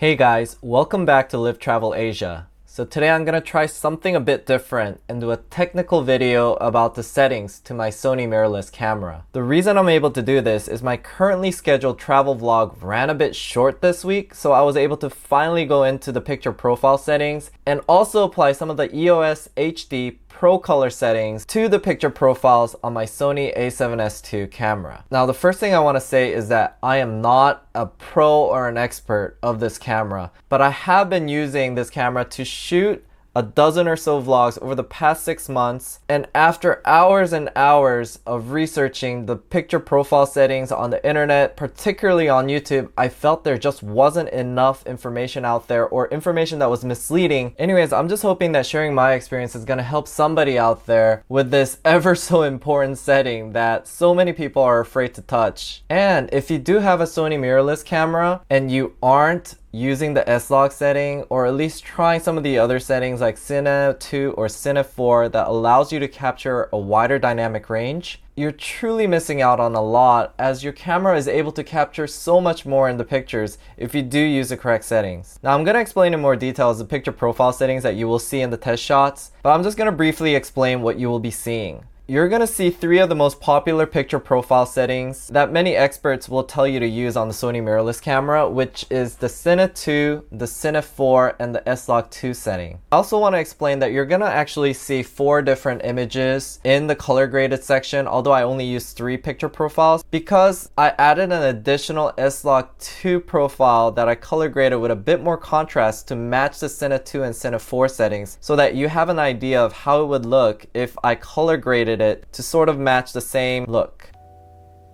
Hey guys, welcome back to Live Travel Asia. So today I'm gonna try something a bit different and do a technical video about the settings to my Sony mirrorless camera. The reason I'm able to do this is my currently scheduled travel vlog ran a bit short this week, so I was able to finally go into the picture profile settings and also apply some of the EOS HD Pro color settings to the picture profiles on my Sony A7sII camera. Now the first thing I want to say is that I am not a pro or an expert of this camera, but I have been using this camera to shoot a dozen or so vlogs over the past 6 months, and after hours and hours of researching the picture profile settings on the internet, particularly on YouTube, I felt there just wasn't enough information out there, or information that was misleading. Anyways, I'm just hoping that sharing my experience is gonna help somebody out there with this ever so important setting that so many people are afraid to touch. And if you do have a Sony mirrorless camera and you aren't using the S-Log setting, or at least trying some of the other settings like Cine2 or Cine4 that allows you to capture a wider dynamic range, you're truly missing out on a lot, as your camera is able to capture so much more in the pictures if you do use the correct settings. Now I'm going to explain in more details the picture profile settings that you will see in the test shots, but I'm just going to briefly explain what you will be seeing. You're going to see 3 of the most popular picture profile settings that many experts will tell you to use on the Sony mirrorless camera, which is the Cine2, the Cine4, and the Slog2 setting. I also want to explain that you're going to actually see 4 different images in the color graded section, although I only used 3 picture profiles, because I added an additional Slog2 profile that I color graded with a bit more contrast to match the Cine2 and Cine4 settings, so that you have an idea of how it would look if I color graded it to sort of match the same look.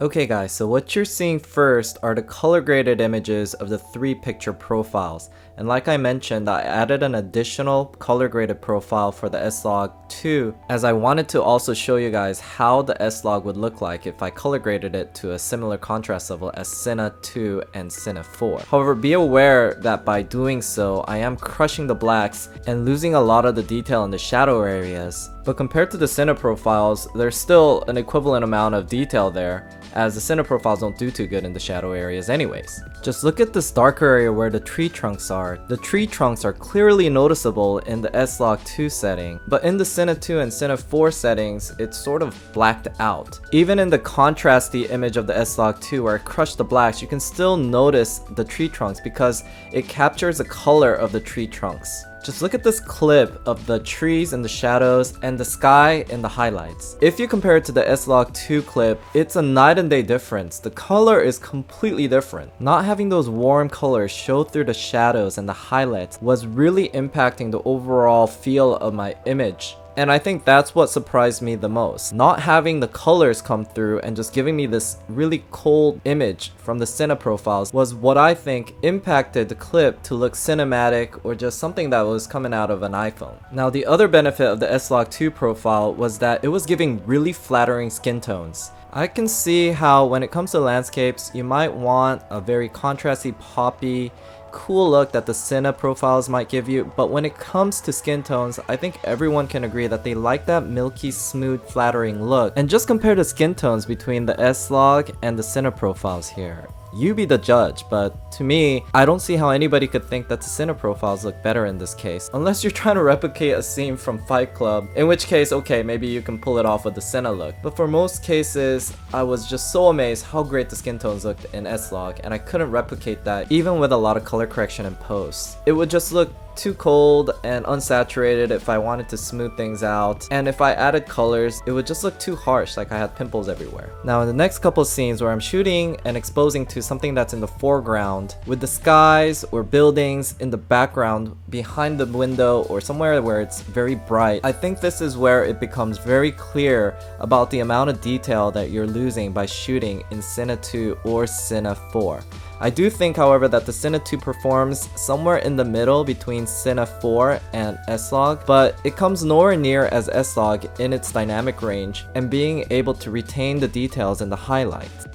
Okay guys, so what you're seeing first are the color graded images of the 3 picture profiles. And like I mentioned, I added an additional color graded profile for the Slog2, as I wanted to also show you guys how the Slog would look like if I color graded it to a similar contrast level as Cine2 and Cine4. However, be aware that by doing so, I am crushing the blacks and losing a lot of the detail in the shadow areas. But compared to the Cine profiles, there's still an equivalent amount of detail there, as the Cine profiles don't do too good in the shadow areas anyways. Just look at this darker area where the tree trunks are. The tree trunks are clearly noticeable in the Slog2 setting, but in the Cine2 and Cine4 settings, it's sort of blacked out. Even in the contrasty image of the Slog2 where I crushed the blacks, you can still notice the tree trunks because it captures the color of the tree trunks. Just look at this clip of the trees in the shadows and the sky in the highlights. If you compare it to the Slog2 clip, it's a night and day difference. The color is completely different. Not having those warm colors show through the shadows and the highlights was really impacting the overall feel of my image. And I think that's what surprised me the most. Not having the colors come through and just giving me this really cold image from the Cine profiles was what I think impacted the clip to look cinematic, or just something that was coming out of an iPhone. Now the other benefit of the Slog2 profile was that it was giving really flattering skin tones. I can see how when it comes to landscapes, you might want a very contrasty, poppy, cool look that the Cine profiles might give you, but when it comes to skin tones, I think everyone can agree that they like that milky, smooth, flattering look. And just compare the skin tones between the S-Log and the Cine profiles here. You be the judge, but to me, I don't see how anybody could think that the Cine profiles look better in this case, unless you're trying to replicate a scene from Fight Club, in which case, okay, maybe you can pull it off with the Cine look. But for most cases, I was just so amazed how great the skin tones looked in S-Log, and I couldn't replicate that even with a lot of color correction in post. It would just look too cold and unsaturated if I wanted to smooth things out, and if I added colors, it would just look too harsh, like I had pimples everywhere. Now in the next couple scenes where I'm shooting and exposing to something that's in the foreground, with the skies or buildings in the background behind the window or somewhere where it's very bright, I think this is where it becomes very clear about the amount of detail that you're losing by shooting in Cine2 or Cine4. I do think, however, that the Cine2 performs somewhere in the middle between Cine4 and S-Log, but it comes nowhere near as S-Log in its dynamic range and being able to retain the details in the highlights.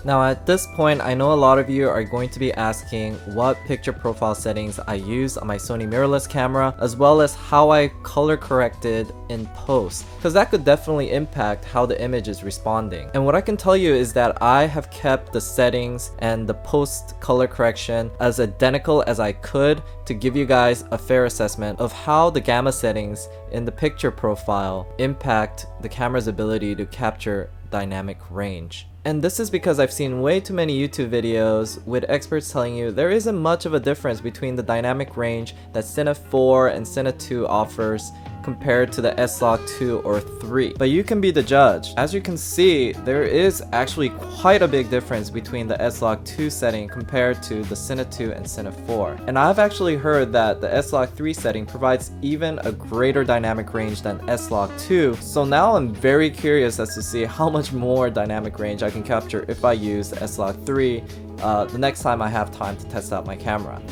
Now at this point, I know a lot of you are going to be asking what picture profile settings I use on my Sony mirrorless camera, as well as how I color corrected in post, because that could definitely impact how the image is responding. And what I can tell you is that I have kept the settings and the post color correction as identical as I could to give you guys a fair assessment of how the gamma settings in the picture profile impact the camera's ability to capture dynamic range. And this is because I've seen way too many YouTube videos with experts telling you there isn't much of a difference between the dynamic range that Cine4 and Cine2 offers compared to the Slog2 or 3. But you can be the judge. As you can see, there is actually quite a big difference between the Slog2 setting compared to the Cine2 and Cine4. And I've actually heard that the Slog3 setting provides even a greater dynamic range than Slog2. So now I'm very curious as to see how much more dynamic range I can capture if I use the Slog3 the next time I have time to test out my camera.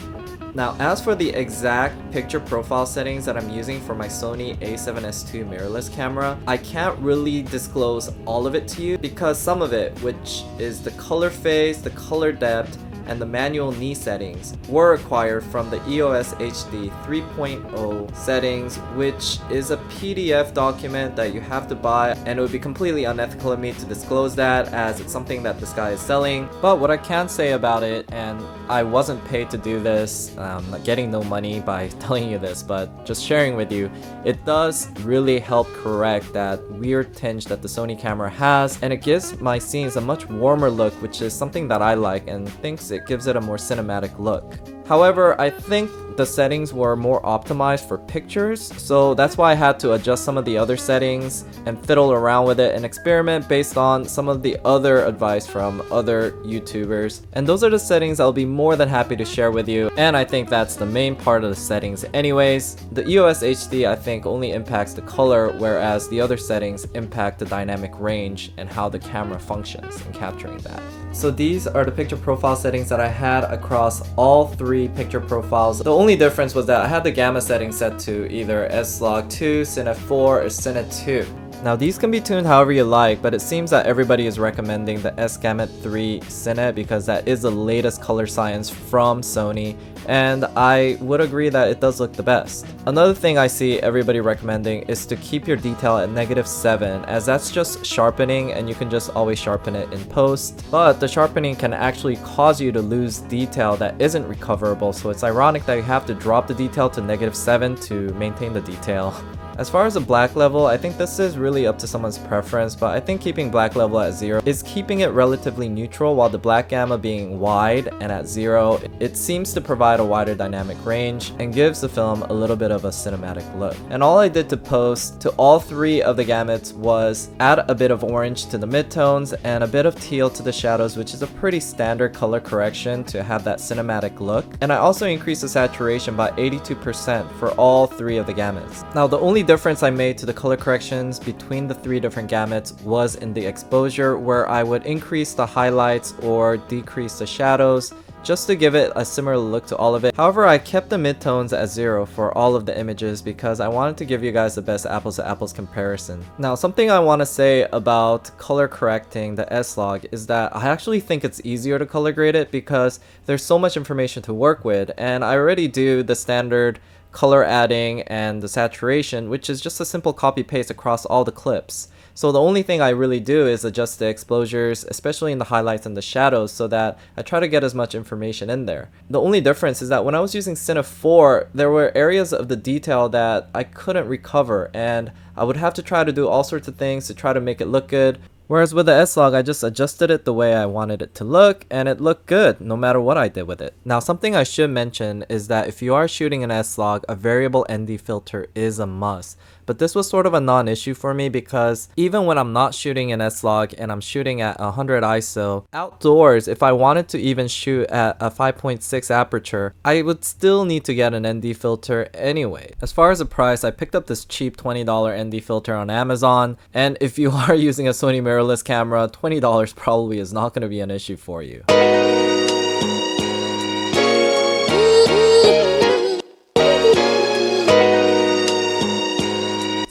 Now, as for the exact picture profile settings that I'm using for my Sony A7sII mirrorless camera, I can't really disclose all of it to you because some of it, which is the color phase, the color depth, and the manual knee settings, were acquired from the EOSHD 3.0 settings, which is a PDF document that you have to buy, and it would be completely unethical of me to disclose that as it's something that this guy is selling. But what I can say about it, and I wasn't paid to do this, getting no money by telling you this, but just sharing with you, it does really help correct that weird tinge that the Sony camera has, and it gives my scenes a much warmer look, which is something that I like and thinks it gives it a more cinematic look. However, I think the settings were more optimized for pictures, so that's why I had to adjust some of the other settings and fiddle around with it and experiment based on some of the other advice from other YouTubers. And those are the settings I'll be more than happy to share with you, and I think that's the main part of the settings anyways. The EOS HD I think only impacts the color, whereas the other settings impact the dynamic range and how the camera functions in capturing that. So these are the picture profile settings that I had across all three picture profiles. The only difference was that I had the gamma setting set to either Slog2, Cine4, or Cine2. Now these can be tuned however you like, but it seems that everybody is recommending the S-Gamut3 Cine because that is the latest color science from Sony, and I would agree that it does look the best. Another thing I see everybody recommending is to keep your detail at -7, as that's just sharpening and you can just always sharpen it in post, but the sharpening can actually cause you to lose detail that isn't recoverable, so it's ironic that you have to drop the detail to -7 to maintain the detail. As far as the black level, I think this is really up to someone's preference, but I think keeping black level at 0 is keeping it relatively neutral, while the black gamma being wide and at 0, it seems to provide a wider dynamic range and gives the film a little bit of a cinematic look. And all I did to post to all three of the gamuts was add a bit of orange to the midtones and a bit of teal to the shadows, which is a pretty standard color correction to have that cinematic look. And I also increased the saturation by 82% for all three of the gamuts. Now the only difference I made to the color corrections between the three different gamuts was in the exposure, where I would increase the highlights or decrease the shadows just to give it a similar look to all of it. However, I kept the midtones at 0 for all of the images because I wanted to give you guys the best apples to apples comparison. Now, something I want to say about color correcting the S-Log is that I actually think it's easier to color grade it because there's so much information to work with, and I already do the standard color adding and the saturation, which is just a simple copy paste across all the clips. So the only thing I really do is adjust the exposures, especially in the highlights and the shadows, so that I try to get as much information in there. The only difference is that when I was using Cine4, there were areas of the detail that I couldn't recover, and I would have to try to do all sorts of things to try to make it look good. Whereas with the S-Log, I just adjusted it the way I wanted it to look, and it looked good no matter what I did with it. Now, something I should mention is that if you are shooting an S-Log, a variable ND filter is a must. But this was sort of a non-issue for me because even when I'm not shooting an S-Log and I'm shooting at 100 ISO, outdoors, if I wanted to even shoot at a 5.6 aperture, I would still need to get an ND filter anyway. As far as the price, I picked up this cheap $20 ND filter on Amazon, and if you are using a Sony mirrorless camera, $20 probably is not going to be an issue for you.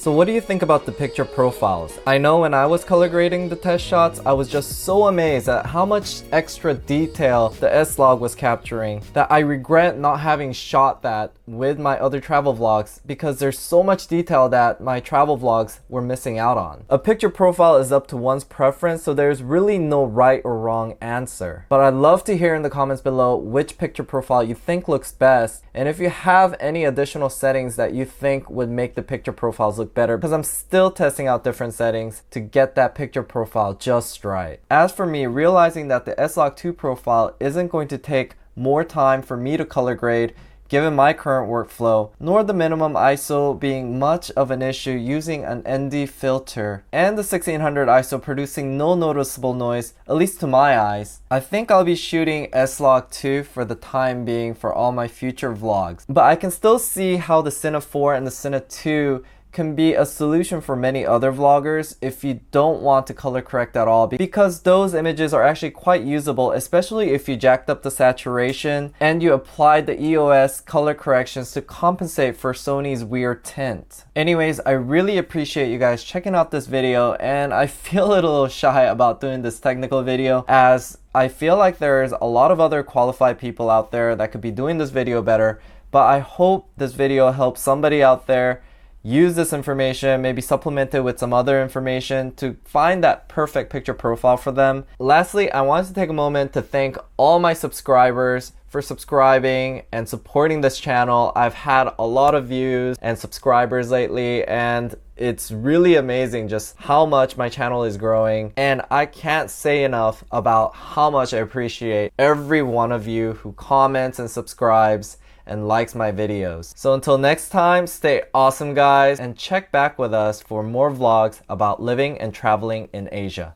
So what do you think about the picture profiles? I know when I was color grading the test shots, I was just so amazed at how much extra detail the S-Log was capturing that I regret not having shot that with my other travel vlogs because there's so much detail that my travel vlogs were missing out on. A picture profile is up to one's preference, so there's really no right or wrong answer. But I'd love to hear in the comments below which picture profile you think looks best, and if you have any additional settings that you think would make the picture profiles look better, because I'm still testing out different settings to get that picture profile just right. As for me, realizing that the Slog2 profile isn't going to take more time for me to color grade given my current workflow, nor the minimum ISO being much of an issue using an ND filter, and the 1600 ISO producing no noticeable noise, at least to my eyes, I think I'll be shooting Slog2 for the time being for all my future vlogs. But I can still see how the Cine4 and the Cine2 can be a solution for many other vloggers if you don't want to color correct at all, because those images are actually quite usable, especially if you jacked up the saturation and you applied the EOS color corrections to compensate for Sony's weird tint. Anyways, I really appreciate you guys checking out this video, and I feel a little shy about doing this technical video as I feel like there's a lot of other qualified people out there that could be doing this video better, but I hope this video helps somebody out there use this information, maybe supplement it with some other information to find that perfect picture profile for them. Lastly, I wanted to take a moment to thank all my subscribers for subscribing and supporting this channel. I've had a lot of views and subscribers lately, and it's really amazing just how much my channel is growing, and I can't say enough about how much I appreciate every one of you who comments and subscribes and likes my videos. So until next time, stay awesome guys, and check back with us for more vlogs about living and traveling in Asia.